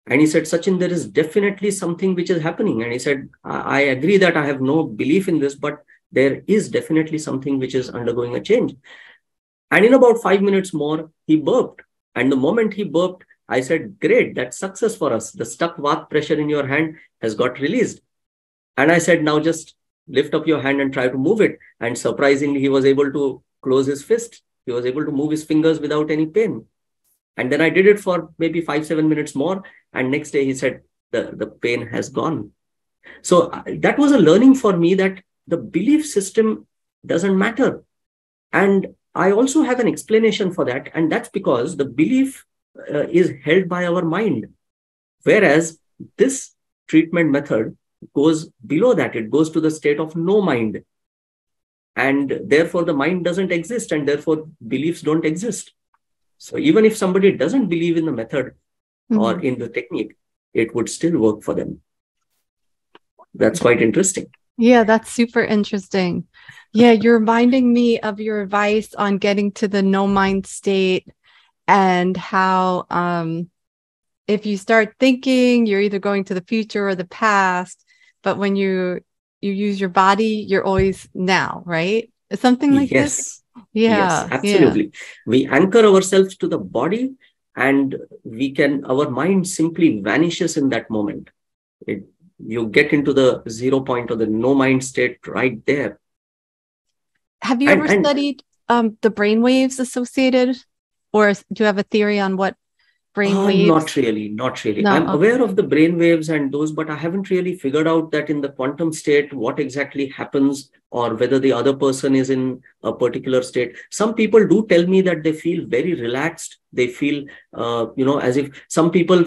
And he said, Sachin, there is definitely something which is happening. And he said, I agree that I have no belief in this, but there is definitely something which is undergoing a change. And in about 5 minutes more, he burped. And the moment he burped, I said, great, that's success for us. The stuck vat pressure in your hand has got released. And I said, now just lift up your hand and try to move it. And surprisingly, he was able to close his fist. He was able to move his fingers without any pain. And then I did it for maybe 5-7 minutes more. And next day he said, the pain has gone. So that was a learning for me that the belief system doesn't matter. And I also have an explanation for that. And that's because the belief is held by our mind. Whereas this treatment method goes below that. It goes to the state of no mind. And therefore, the mind doesn't exist, and therefore beliefs don't exist. So even if somebody doesn't believe in the method or in the technique, it would still work for them. That's quite interesting. Yeah, that's super interesting. Yeah, you're reminding me of your advice on getting to the no mind state, and how if you start thinking, you're either going to the future or the past. But when you use your body, you're always now, right? Something like this. Yeah. Yes, absolutely. Yeah. We anchor ourselves to the body, and our mind simply vanishes in that moment. You get into the 0 point or the no mind state right there. Have you ever studied the brain waves associated, or do you have a theory on what brain waves? Not really. No, I'm aware of the brain waves and those, but I haven't really figured out that in the quantum state, what exactly happens, or whether the other person is in a particular state. Some people do tell me that they feel very relaxed. They feel, as if some people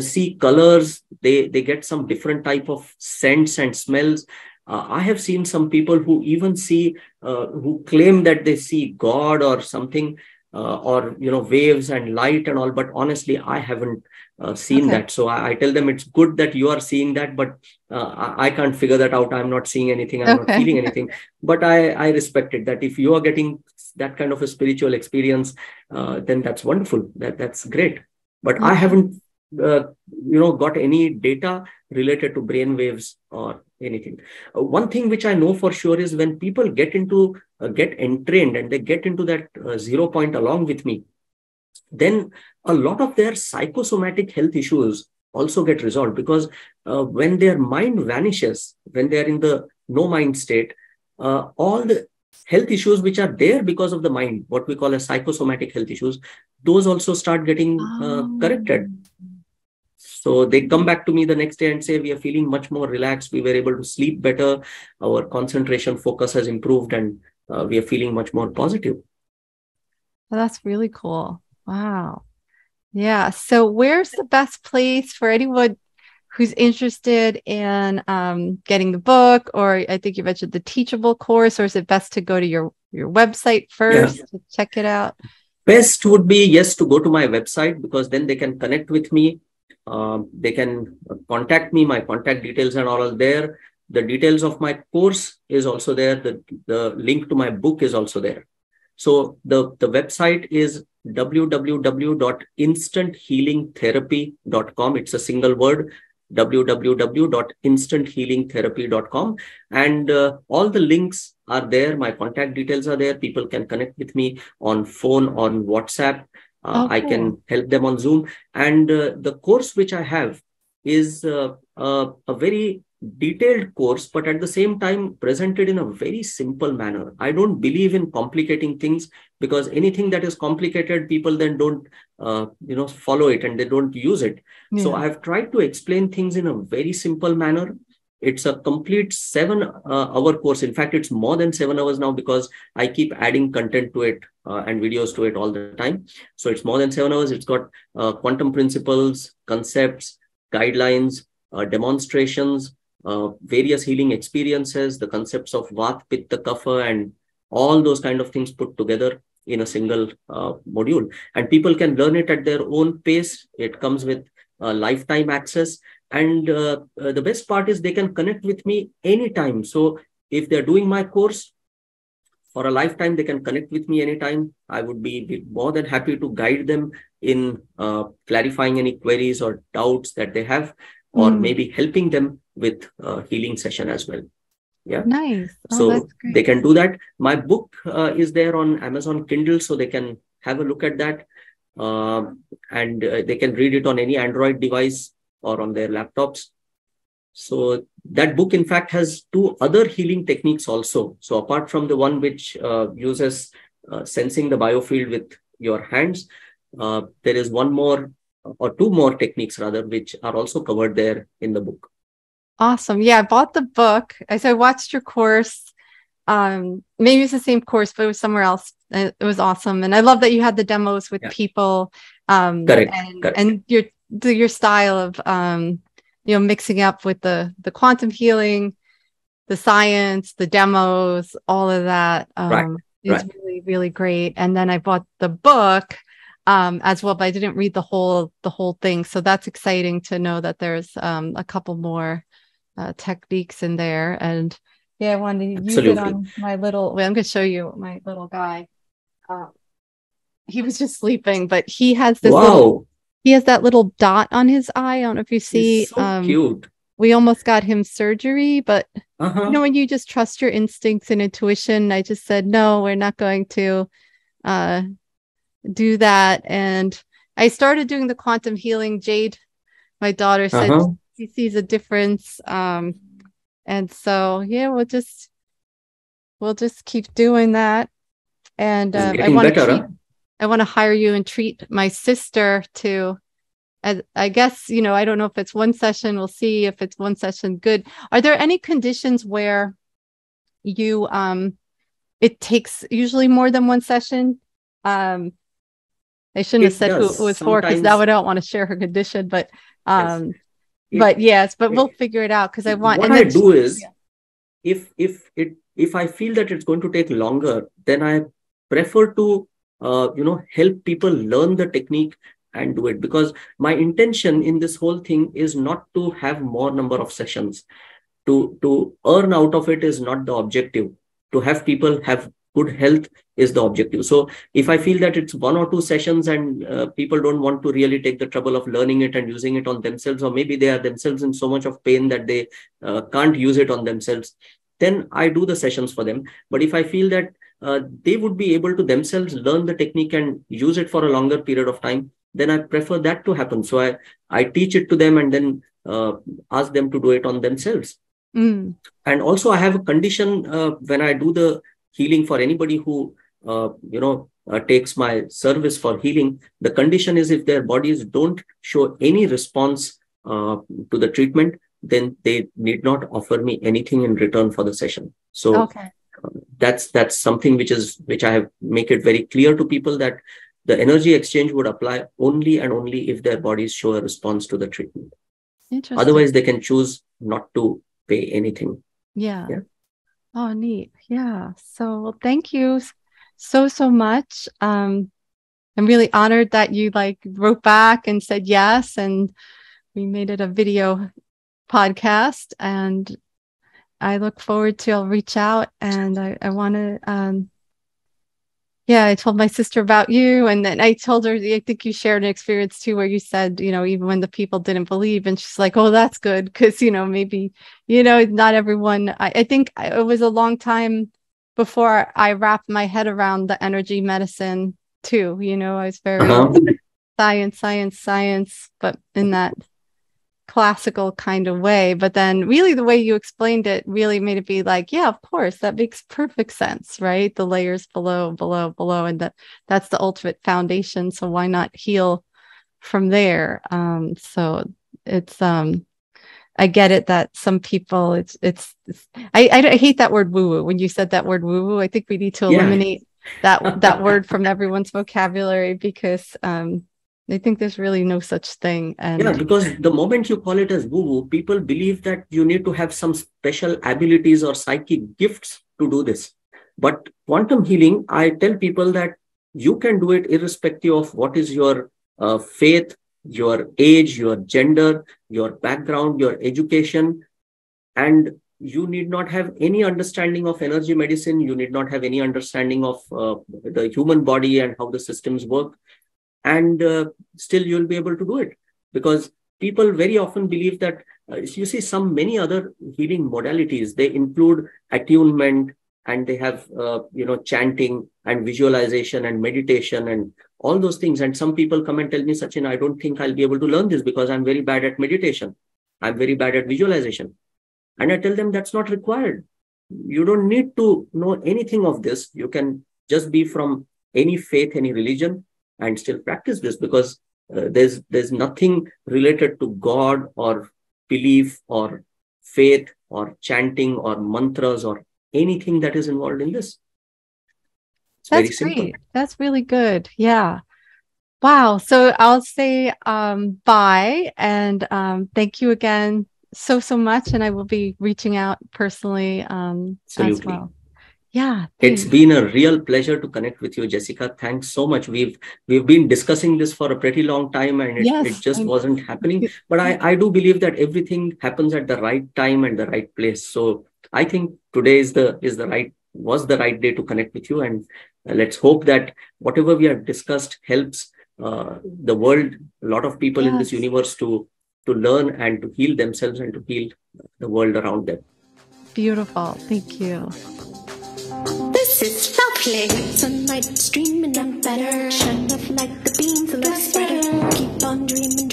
see colors, they get some different type of scents and smells. I have seen some people who even see, who claim that they see God or something, or waves and light and all. But honestly, I haven't seen that. So I tell them it's good that you are seeing that, but I can't figure that out. I'm not seeing anything. I'm not feeling anything. But I respect it, that if you are getting that kind of a spiritual experience, then that's wonderful. That's great. But I haven't got any data related to brain waves or anything. One thing which I know for sure is when people get entrained and they get into that 0 point along with me, then a lot of their psychosomatic health issues also get resolved, because when their mind vanishes, when they are in the no mind state, all the health issues which are there because of the mind, what we call as psychosomatic health issues, those also start getting corrected. So they come back to me the next day and say, we are feeling much more relaxed. We were able to sleep better. Our concentration focus has improved, and we are feeling much more positive. Well, that's really cool. Wow. Yeah. So where's the best place for anyone who's interested in getting the book, or I think you mentioned the Teachable course, or is it best to go to your website first to check it out? Best would be, yes, to go to my website, because then they can connect with me. They can contact me. My contact details and all are there. The details of my course is also there. The link to my book is also there. So the website is www.instanthealingtherapy.com. It's a single word, www.instanthealingtherapy.com. And all the links are there. My contact details are there. People can connect with me on phone, on WhatsApp. I can help them on Zoom. And the course which I have is a very detailed course, but at the same time presented in a very simple manner. I don't believe in complicating things, because anything that is complicated, people then don't follow it and they don't use it. So I've tried to explain things in a very simple manner. It's a complete 7-hour course. In fact, it's more than 7 hours now, because I keep adding content to it and videos to it all the time. So it's more than 7 hours. It's got quantum principles, concepts, guidelines, demonstrations, various healing experiences, the concepts of Vat, Pitta, Kapha, and all those kind of things put together in a single module. And people can learn it at their own pace. It comes with lifetime access. And the best part is they can connect with me anytime. So if they're doing my course for a lifetime, they can connect with me anytime. I would be more than happy to guide them in clarifying any queries or doubts that they have, or maybe helping them with a healing session as well. Yeah. Nice. So they can do that. My book is there on Amazon Kindle, so they can have a look at that. And they can read it on any Android device or on their laptops. So that book, in fact, has 2 other healing techniques also. So apart from the one which uses sensing the biofield with your hands, there is 1 more or 2 more techniques rather, which are also covered there in the book. Awesome. Yeah, I bought the book. I watched your course. Maybe it's the same course, but it was somewhere else. It was awesome. And I love that you had the demos with people. Correct. And your style of mixing up with the quantum healing, the science, the demos, all of that is really, really great. And then I bought the book as well, but I didn't read the whole thing. So that's exciting to know that there's a couple more techniques in there. And yeah, I wanted to use it on my little, I'm going to show you my little guy. He was just sleeping, but he has this he has that little dot on his eye. I don't know if you see. He's so cute. We almost got him surgery, but when you just trust your instincts and intuition, I just said, no, we're not going to do that. And I started doing the quantum healing. Jade, my daughter, said she sees a difference. And so, yeah, we'll just keep doing that. And I want to hire you and treat my sister too. I guess, I don't know if it's 1 session. We'll see if it's 1 session. Good. Are there any conditions where you, it takes usually more than 1 session? I shouldn't have said who it was for, because now I don't want to share her condition, but, but we'll figure it out, because I want. What I do is, if I feel that it's going to take longer, then I prefer to help people learn the technique and do it, because my intention in this whole thing is not to have more number of sessions. To earn out of it is not the objective. To have people have good health is the objective. So if I feel that it's 1 or 2 sessions and people don't want to really take the trouble of learning it and using it on themselves, or maybe they are themselves in so much of pain that they can't use it on themselves, then I do the sessions for them. But if I feel that they would be able to themselves learn the technique and use it for a longer period of time, then I prefer that to happen. So I teach it to them and then ask them to do it on themselves. And also I have a condition when I do the healing for anybody who takes my service for healing. The condition is, if their bodies don't show any response to the treatment, then they need not offer me anything in return for the session. So that's something which I have make it very clear to people, that the energy exchange would apply only and only if their bodies show a response to the treatment. Otherwise, they can choose not to pay anything. Yeah. Oh, neat. Yeah. So thank you so much. I'm really honored that you wrote back and said yes, and we made it a video podcast, and I look forward to, I'll reach out, and I want to, I told my sister about you, and then I told her, I think you shared an experience too, where you said, even when the people didn't believe, and she's like, oh, that's good. Because, maybe, not everyone, I think it was a long time before I wrapped my head around the energy medicine too. I was very science, but in that classical kind of way. But then really the way you explained it really made it be like, yeah, of course, that makes perfect sense, right? The layers below, and that's the ultimate foundation. So why not heal from there? So it's I get it that some people I hate that word woo-woo. When you said that word woo-woo, I think we need to eliminate that word from everyone's vocabulary, because I think there's really no such thing. And because the moment you call it as woo-woo, people believe that you need to have some special abilities or psychic gifts to do this. But quantum healing, I tell people that you can do it irrespective of what is your faith, your age, your gender, your background, your education. And you need not have any understanding of energy medicine. You need not have any understanding of the human body and how the systems work. And still you'll be able to do it, because people very often believe that you see many other healing modalities, they include attunement, and they have chanting and visualization and meditation and all those things. And some people come and tell me, Sachin, I don't think I'll be able to learn this because I'm very bad at meditation, I'm very bad at visualization. And I tell them that's not required. You don't need to know anything of this. You can just be from any faith, any religion, and still practice this, because there's nothing related to God or belief or faith or chanting or mantras or anything that is involved in this. It's very simple. Great. That's really good. Yeah. Wow. So I'll say bye, and thank you again so much. And I will be reaching out personally as well. Yeah, thanks. It's been a real pleasure to connect with you, Jessika. Thanks so much. We've been discussing this for a pretty long time, and it just wasn't happening. But I do believe that everything happens at the right time and the right place. So I think today was the right day to connect with you. And let's hope that whatever we have discussed helps the world, a lot of people in this universe, to learn and to heal themselves and to heal the world around them. Beautiful. Thank you. This is lovely. Sunlight streaming, I'm better. Shine up like the beams of a spreader. Keep on dreaming.